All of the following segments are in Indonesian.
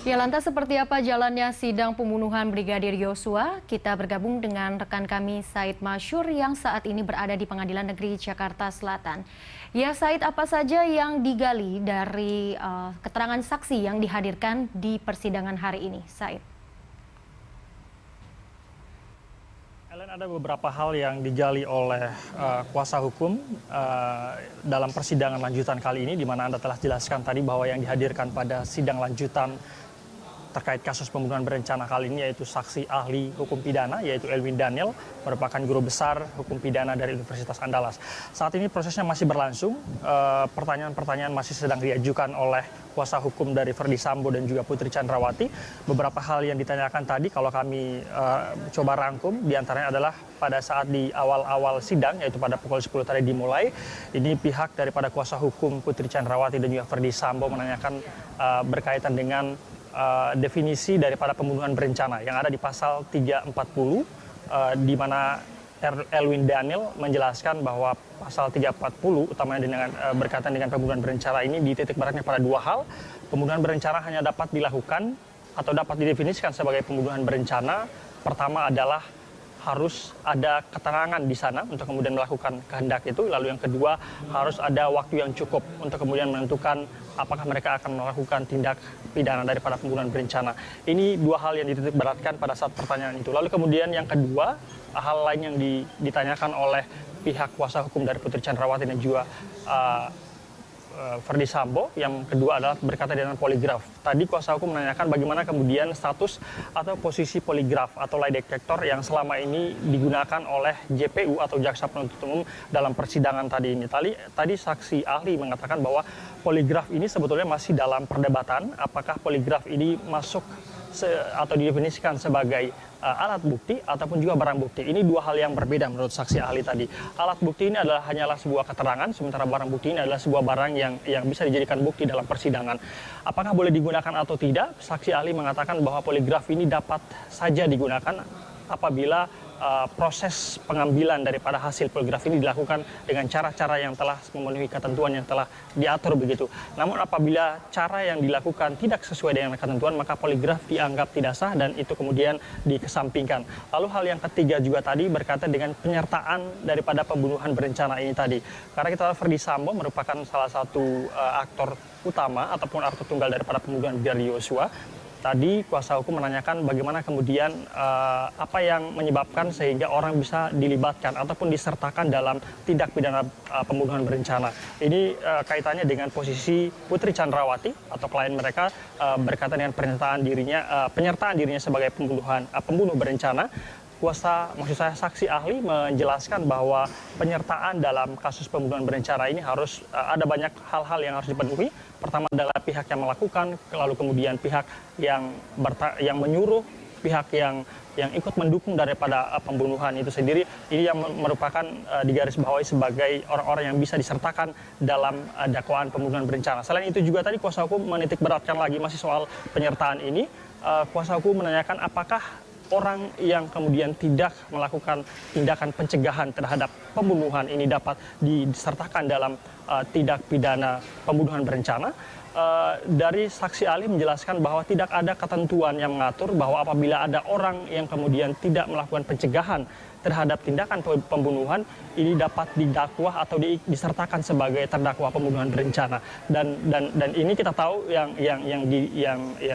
Ya, lantas seperti apa jalannya sidang pembunuhan Brigadir Yosua? Kita bergabung dengan rekan kami Said Masyur yang saat ini berada di Pengadilan Negeri Jakarta Selatan. Ya, Said, apa saja yang digali dari keterangan saksi yang dihadirkan di persidangan hari ini, Said? Ellen, ada beberapa hal yang digali oleh kuasa hukum dalam persidangan lanjutan kali ini, di mana Anda telah jelaskan tadi bahwa yang dihadirkan pada sidang lanjutan terkait kasus pembunuhan berencana kali ini yaitu saksi ahli hukum pidana, yaitu Elwin Daniel, merupakan guru besar hukum pidana dari Universitas Andalas. Saat ini prosesnya masih berlangsung, pertanyaan-pertanyaan masih sedang diajukan oleh kuasa hukum dari Ferdy Sambo dan juga Putri Chandrawati. Beberapa hal yang ditanyakan tadi, kalau kami coba rangkum, diantaranya adalah pada saat di awal-awal sidang, yaitu pada pukul 10 tadi dimulai, ini pihak daripada kuasa hukum Putri Chandrawati dan juga Ferdy Sambo menanyakan berkaitan dengan definisi daripada pembunuhan berencana yang ada di pasal 340, di mana Elwin Daniel menjelaskan bahwa pasal 340 utamanya dengan berkaitan dengan pembunuhan berencana ini dititik beratnya pada dua hal. Pembunuhan berencana hanya dapat dilakukan atau dapat didefinisikan sebagai pembunuhan berencana. Pertama adalah harus ada keterangan di sana untuk kemudian melakukan kehendak itu. Lalu yang kedua, harus ada waktu yang cukup untuk kemudian menentukan apakah mereka akan melakukan tindak pidana daripada pembunuhan berencana. Ini dua hal yang dititik beratkan pada saat pertanyaan itu. Lalu kemudian yang kedua, hal lain yang ditanyakan oleh pihak kuasa hukum dari Putri Chandrawati dan juga Ferdy Sambo, yang kedua adalah berkaitan dengan poligraf. Tadi kuasa hukum menanyakan bagaimana kemudian status atau posisi poligraf atau lie detector yang selama ini digunakan oleh JPU atau Jaksa Penuntut Umum dalam persidangan tadi ini. Tadi saksi ahli mengatakan bahwa poligraf ini sebetulnya masih dalam perdebatan, apakah poligraf ini masuk atau didefinisikan sebagai alat bukti ataupun juga barang bukti. Ini dua hal yang berbeda menurut saksi ahli tadi. Alat bukti ini hanyalah sebuah keterangan, sementara barang bukti ini adalah sebuah barang yang bisa dijadikan bukti dalam persidangan. Apakah boleh digunakan atau tidak? Saksi ahli mengatakan bahwa poligraf ini dapat saja digunakan apabila proses pengambilan daripada hasil poligraf ini dilakukan dengan cara-cara yang telah memenuhi ketentuan yang telah diatur begitu. Namun apabila cara yang dilakukan tidak sesuai dengan ketentuan, maka poligraf dianggap tidak sah dan itu kemudian dikesampingkan. Lalu hal yang ketiga juga tadi berkaitan dengan penyertaan daripada pembunuhan berencana ini tadi. Karena kita tahu Ferdy Sambo merupakan salah satu aktor utama ataupun aktor tunggal daripada pembunuhan Brigadir Yosua. Tadi kuasa hukum menanyakan bagaimana kemudian apa yang menyebabkan sehingga orang bisa dilibatkan ataupun disertakan dalam tindak pidana pembunuhan berencana. Ini kaitannya dengan posisi Putri Chandrawati atau klien mereka berkaitan dengan penyertaan dirinya sebagai pembunuh berencana. Maksud saya saksi ahli menjelaskan bahwa penyertaan dalam kasus pembunuhan berencana ini harus ada banyak hal-hal yang harus dipenuhi. Pertama adalah pihak yang melakukan, lalu kemudian pihak yang menyuruh, pihak yang ikut mendukung daripada pembunuhan itu sendiri. Ini yang merupakan digarisbawahi sebagai orang-orang yang bisa disertakan dalam dakwaan pembunuhan berencana. Selain itu juga tadi kuasa hukum menitik beratkan lagi masih soal penyertaan ini. Kuasa hukum menanyakan apakah orang yang kemudian tidak melakukan tindakan pencegahan terhadap pembunuhan ini dapat disertakan dalam tindak pidana pembunuhan berencana. Dari saksi ahli menjelaskan bahwa tidak ada ketentuan yang mengatur bahwa apabila ada orang yang kemudian tidak melakukan pencegahan terhadap tindakan pembunuhan, ini dapat didakwah atau disertakan sebagai terdakwa pembunuhan berencana. Dan ini kita tahu yang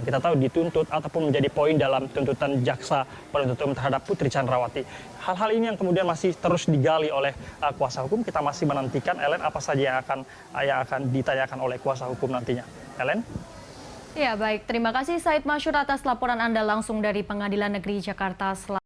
kita tahu dituntut ataupun menjadi poin dalam tuntutan jaksa penuntut umum terhadap Putri Chandrawati. Hal-hal ini yang kemudian masih terus digali oleh kuasa hukum. Kita masih menantikan, Ellen, apa saja yang akan ditanyakan oleh kuasa hukum nantinya. Ellen? Ya, baik. Terima kasih Said Masyur atas laporan Anda langsung dari Pengadilan Negeri Jakarta Selatan.